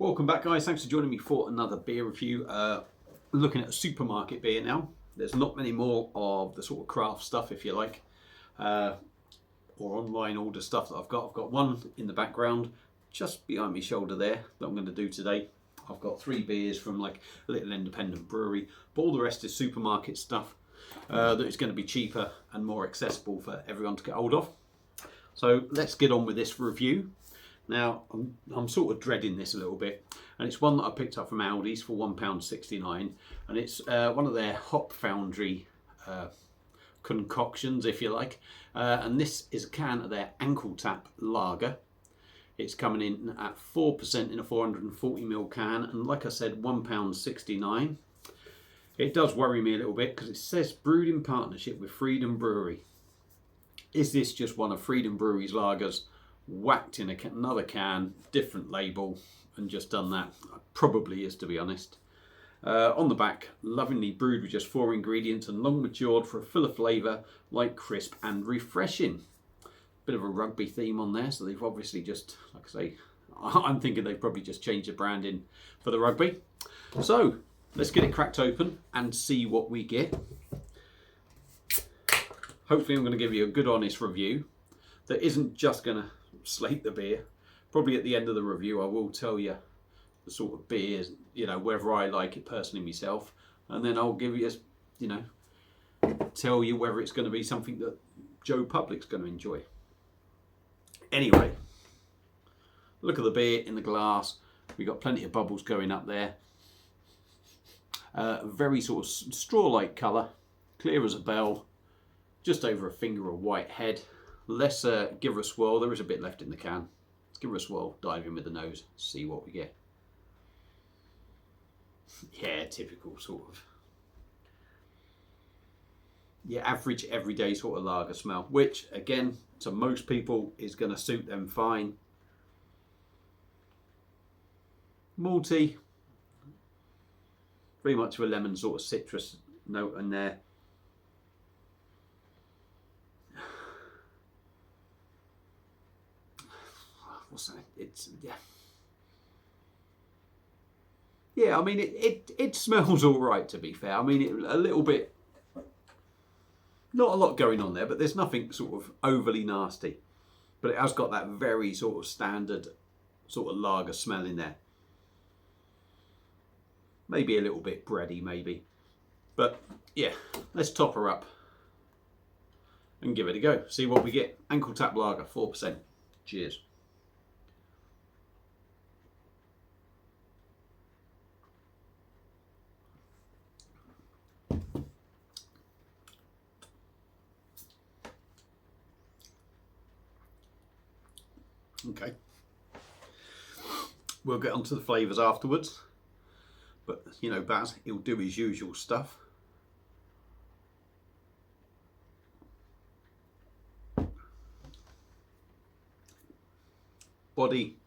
Welcome back, guys. Thanks for joining me for another beer review. Looking at a supermarket beer now. There's not many more of the sort of craft stuff, if you like, or online order stuff that I've got. I've got one in the background just behind my shoulder there that I'm going to do today. I've got 3 beers from like a little independent brewery, but all the rest is supermarket stuff that is going to be cheaper and more accessible for everyone to get hold of. So let's get on with this review. Now, I'm sort of dreading this a little bit, and it's one that I picked up from Aldi's for £1.69, and it's one of their Hop Foundry concoctions, if you like, and this is a can of their Ankle Tap Lager. It's coming in at 4% in a 440ml can, and like I said, £1.69. It does worry me a little bit because it says brewed in partnership with Freedom Brewery. Is this just one of Freedom Brewery's lagers whacked in another can, different label, and just done that? Probably is, to be honest. On the back, lovingly brewed with just 4 ingredients and long matured for a fuller flavour, light, crisp and refreshing. Bit of a rugby theme on there, so they've obviously just, like I say, I'm thinking they've probably just changed the branding for the rugby. So let's get it cracked open and see what we get. Hopefully I'm going to give you a good honest review that isn't just going to slate the beer. Probably at the end of the review I will tell you the sort of beers, you know, whether I like it personally myself, and then I'll give you, you know, tell you whether it's going to be something that Joe Public's going to enjoy. Anyway, look at the beer in the glass. We've got plenty of bubbles going up there. Very sort of straw-like colour, clear as a bell, just over a finger of white head. Let's give her a swirl. There is a bit left in the can. Let's give her a swirl, dive in with the nose, see what we get. Yeah, typical sort of, yeah, average everyday sort of lager smell, which again, to most people is going to suit them fine. Malty, very much of a lemon sort of citrus note in there. What's that? It's, yeah, I mean, it smells all right, to be fair. I mean, a little bit, not a lot going on there, but there's nothing sort of overly nasty. But it has got that very sort of standard sort of lager smell in there. Maybe a little bit bready, maybe. But yeah, let's top her up and give it a go. See what we get. Ankle Tap Lager, 4%. Cheers. Okay, we'll get onto the flavours afterwards, but you know, Baz, he'll do his usual stuff. Body,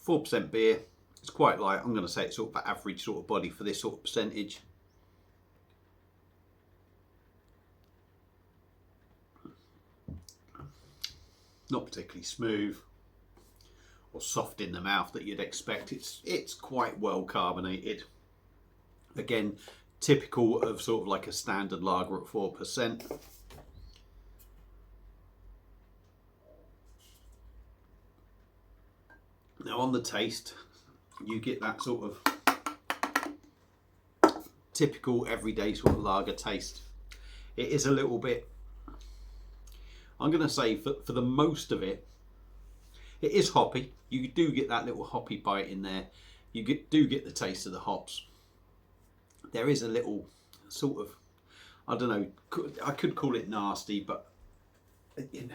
4% beer. It's quite light. I'm going to say it's sort of an average sort of body for this sort of percentage. Not particularly smooth or soft in the mouth that you'd expect. It's quite well carbonated. Again, typical of sort of like a standard lager at 4%. Now on the taste, you get that sort of typical everyday sort of lager taste. It is a little bit, I'm going to say for the most of it, it is hoppy. You do get that little hoppy bite in there. You do get the taste of the hops. There is a little sort of, I don't know, I could call it nasty, but you know,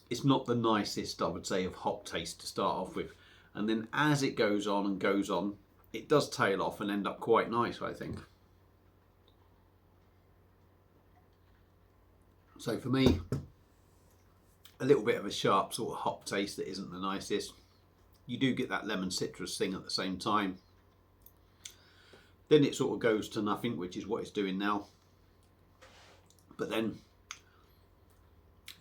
it's not the nicest, I would say, of hop taste to start off with. And then as it goes on and goes on, it does tail off and end up quite nice, I think. So for me, a little bit of a sharp sort of hop taste that isn't the nicest. You do get that lemon citrus thing at the same time. Then it sort of goes to nothing, which is what it's doing now. But then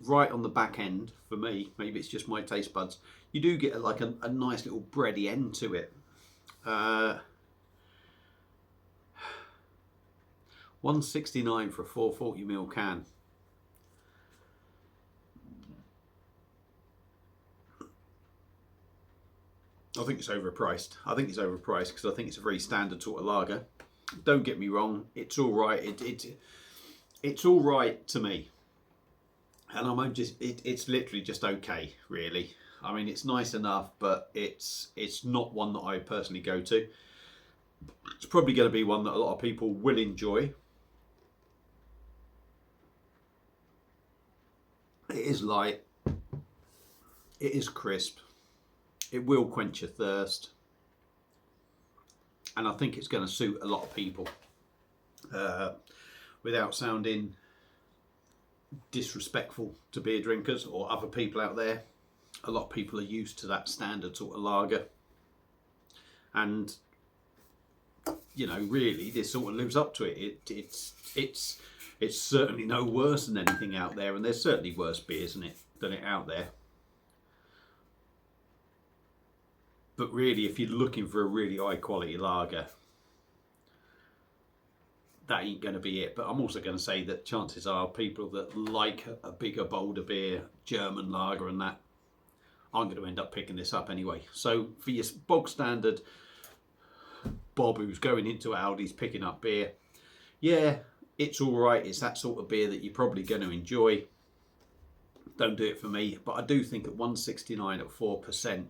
right on the back end, for me, maybe it's just my taste buds, you do get like a nice little bready end to it. $1.69 for a 440ml can. I think it's overpriced. I think it's overpriced because I think it's a very standard sort of lager. Don't get me wrong, it's all right. It's all right to me, and I'm just it's literally just okay, really. I mean, it's nice enough, but it's not one that I personally go to. It's probably going to be one that a lot of people will enjoy. It is light. It is crisp. It will quench your thirst, and I think it's going to suit a lot of people. Without sounding disrespectful to beer drinkers or other people out there, a lot of people are used to that standard sort of lager, and you know, really, this sort of lives up to it. It's certainly no worse than anything out there, and there's certainly worse beers than it out there. But really, if you're looking for a really high quality lager, that ain't going to be it. But I'm also going to say that chances are people that like a bigger, bolder beer, German lager and that, I'm going to end up picking this up anyway. So for your bog standard Bob who's going into Aldi's picking up beer, yeah, it's all right. It's that sort of beer that you're probably going to enjoy. Don't do it for me. But I do think at $1.69 at 4%,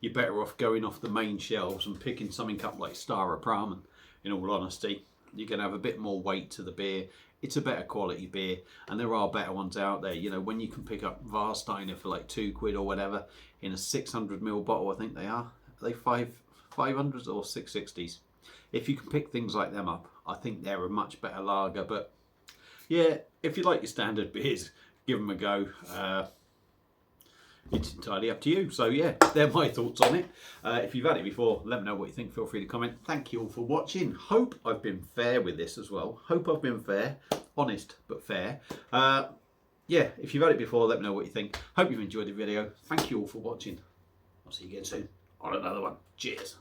you're better off going off the main shelves and picking something up like Star of Pramen, in all honesty. You're going to have a bit more weight to the beer. It's a better quality beer, and there are better ones out there. You know, when you can pick up Warsteiner for like £2 or whatever in a 600ml bottle, I think they are. Are they 500s or 660s? If you can pick things like them up, I think they're a much better lager. But yeah, if you like your standard beers, give them a go. It's entirely up to you. So yeah, they're my thoughts on it. If you've had it before, let me know what you think. Feel free to comment. Thank you all for watching. Hope I've been fair with this as well. Hope I've been fair. Honest, but fair. Yeah, if you've had it before, let me know what you think. Hope you've enjoyed the video. Thank you all for watching. I'll see you again soon on another one. Cheers.